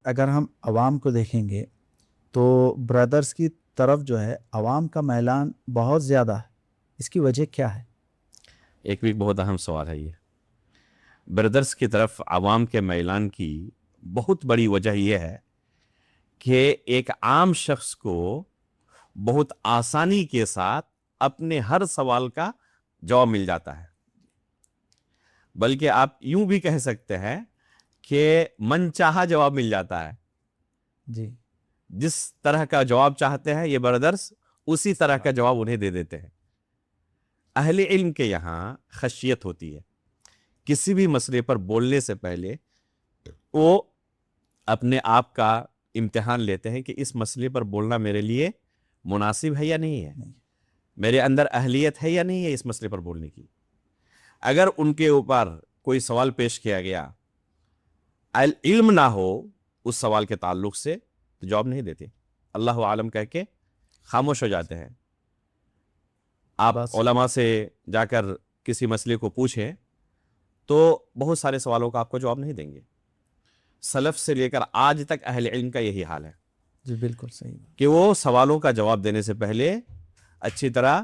اگر ہم عوام کو دیکھیں گے تو برادرز کی طرف جو ہے عوام کا میلان بہت زیادہ ہے، اس کی وجہ کیا ہے؟ ایک بھی بہت اہم سوال ہے یہ. بردرز کی طرف عوام کے میلان کی بہت بڑی وجہ یہ ہے کہ ایک عام شخص کو بہت آسانی کے ساتھ اپنے ہر سوال کا جواب مل جاتا ہے. بلکہ آپ یوں بھی کہہ سکتے ہیں کہ من چاہا جواب مل جاتا ہے. جی، جس طرح کا جواب چاہتے ہیں یہ بردرز اسی طرح کا جواب انہیں دے دیتے ہیں. اہل علم کے یہاں خشیت ہوتی ہے. کسی بھی مسئلے پر بولنے سے پہلے وہ اپنے آپ کا امتحان لیتے ہیں کہ اس مسئلے پر بولنا میرے لیے مناسب ہے یا نہیں ہے، میرے اندر اہلیت ہے یا نہیں ہے اس مسئلے پر بولنے کی. اگر ان کے اوپر کوئی سوال پیش کیا گیا، علم نہ ہو اس سوال کے تعلق سے، تو جواب نہیں دیتے، اللہ عالم کہہ کے خاموش ہو جاتے ہیں. آپ علماء سے جا کر کسی مسئلے کو پوچھیں تو بہت سارے سوالوں کا آپ کو جواب نہیں دیں گے. سلف سے لے کر آج تک اہل علم کا یہی حال ہے. جی بالکل صحیح، کہ وہ سوالوں کا جواب دینے سے پہلے اچھی طرح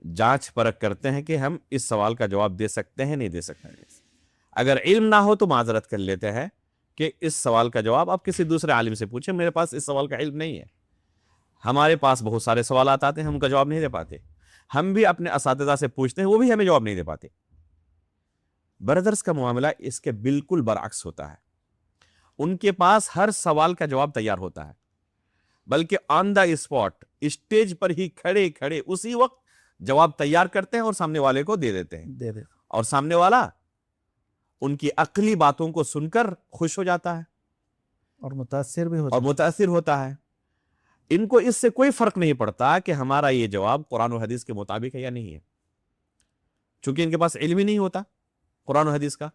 جانچ پرکھ کرتے ہیں کہ ہم اس سوال کا جواب دے سکتے ہیں نہیں دے سکتے. اگر علم نہ ہو تو معذرت کر لیتے ہیں کہ اس سوال کا جواب آپ کسی دوسرے عالم سے پوچھیں، میرے پاس اس سوال کا علم نہیں ہے. ہمارے پاس بہت سارے سوالات آتے ہیں، ہم کا جواب نہیں دے پاتے. ہم بھی اپنے اساتذہ سے پوچھتے ہیں، وہ بھی ہمیں جواب نہیں دے پاتے. بردرز کا معاملہ اس کے بالکل برعکس ہوتا ہے. ان کے پاس ہر سوال کا جواب تیار ہوتا ہے، بلکہ آن دا اسپاٹ اسٹیج پر ہی کھڑے کھڑے اسی وقت جواب تیار کرتے ہیں اور سامنے والے کو دے دیتے ہیں. اور سامنے والا ان کی عقلی باتوں کو سن کر خوش ہو جاتا ہے اور متاثر بھی اور متاثر ہوتا ہے. ان کو اس سے کوئی فرق نہیں پڑتا کہ ہمارا یہ جواب قرآن و حدیث کے مطابق ہے یا نہیں ہے. چونکہ ان کے پاس علم ہی نہیں ہوتا قرآن و حدیث کا،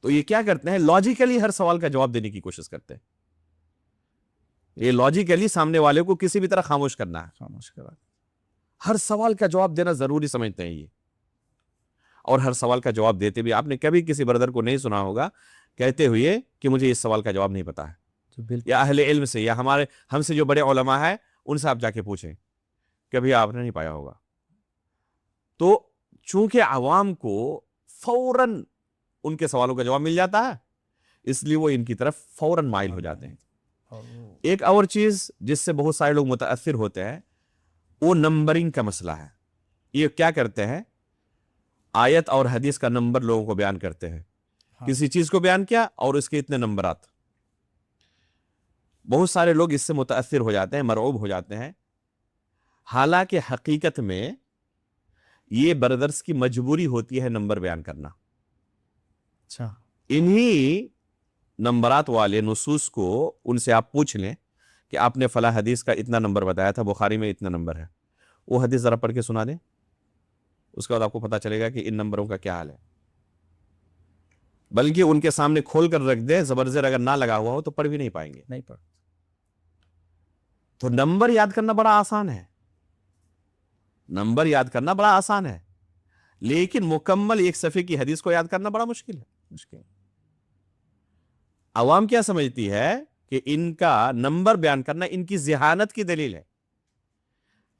تو یہ کیا کرتے ہیں، لاجیکلی ہر سوال کا جواب دینے کی کوشش کرتے ہیں. یہ لاجیکلی سامنے والے کو کسی بھی طرح خاموش کرنا ہے، خاموش کرا. ہر سوال کا جواب دینا ضروری سمجھتے ہیں یہ. اور ہر سوال کا جواب دیتے بھی آپ نے کبھی کسی بردر کو نہیں سنا ہوگا کہتے ہوئے کہ مجھے اس سوال کا جواب نہیں پتا ہے. یا اہل علم سے یا ہم سے جو بڑے علماء ہیں ان سے آپ جا کے پوچھیں، کبھی آپ نے نہیں پایا ہوگا. تو چونکہ عوام کو فوراً ان کے سوالوں کا جواب مل جاتا ہے، اس لیے وہ ان کی طرف فوراً مائل ہو جاتے ہیں. ایک اور چیز جس سے بہت سارے لوگ متاثر ہوتے ہیں وہ نمبرنگ کا مسئلہ ہے. یہ کیا کرتے ہیں، آیت اور حدیث کا نمبر لوگوں کو بیان کرتے ہیں. کسی چیز کو بیان کیا اور اس کے اتنے نمبرات. بہت سارے لوگ اس سے متاثر ہو جاتے ہیں، مرعوب ہو جاتے ہیں. حالانکہ حقیقت میں یہ بردرز کی مجبوری ہوتی ہے نمبر بیان کرنا. اچھا، انہی نمبرات والے نصوص کو ان سے آپ پوچھ لیں کہ آپ نے فلاں حدیث کا اتنا نمبر بتایا تھا، بخاری میں اتنا نمبر ہے، وہ حدیث ذرا پڑھ کے سنا دیں. اس کے بعد آپ کو پتا چلے گا کہ ان نمبروں کا کیا حال ہے. بلکہ ان کے سامنے کھول کر رکھ دیں، زبر زیر اگر نہ لگا ہوا ہو تو پڑھ بھی نہیں پائیں گے. نہیں پڑھ. تو نمبر یاد کرنا بڑا آسان ہے، نمبر یاد کرنا بڑا آسان ہے، لیکن مکمل ایک صفحے کی حدیث کو یاد کرنا بڑا مشکل ہے. عوام کیا سمجھتی ہے کہ ان کا نمبر بیان کرنا ان کی ذہانت کی دلیل ہے،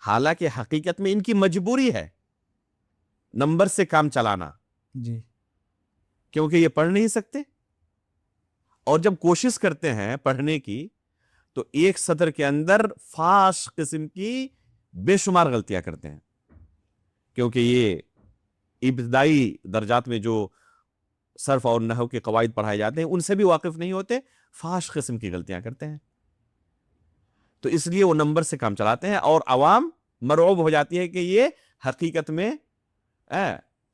حالانکہ حقیقت میں ان کی مجبوری ہے نمبر سے کام چلانا. جی، کیونکہ یہ پڑھ نہیں سکتے، اور جب کوشش کرتے ہیں پڑھنے کی تو ایک سطر کے اندر فاش قسم کی بے شمار غلطیاں کرتے ہیں. کیونکہ یہ ابتدائی درجات میں جو صرف اور نحو کے قواعد پڑھائے جاتے ہیں ان سے بھی واقف نہیں ہوتے، فاش قسم کی غلطیاں کرتے ہیں. تو اس لیے وہ نمبر سے کام چلاتے ہیں اور عوام مرعوب ہو جاتی ہے کہ یہ حقیقت میں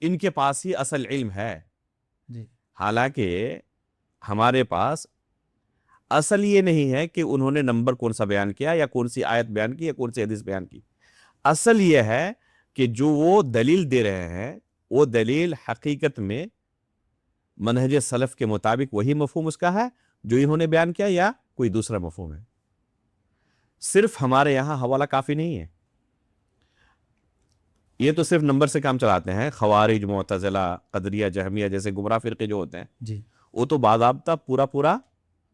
ان کے پاس ہی اصل علم ہے. جی، حالانکہ ہمارے پاس اصل یہ نہیں ہے کہ انہوں نے نمبر کون سا بیان کیا یا کون سی آیت بیان کی یا کون سی حدیث بیان کی. اصل یہ ہے کہ جو وہ دلیل دے رہے ہیں وہ دلیل حقیقت میں منہج سلف کے مطابق وہی مفہوم اس کا ہے جو انہوں نے بیان کیا یا کوئی دوسرا مفہوم ہے. صرف ہمارے یہاں حوالہ کافی نہیں ہے. یہ تو صرف نمبر سے کام چلاتے ہیں. خوارج، معتزلہ، قدریہ، جہمیہ جیسے گمراہ فرقے جو ہوتے ہیں جی، وہ تو باضابطہ پورا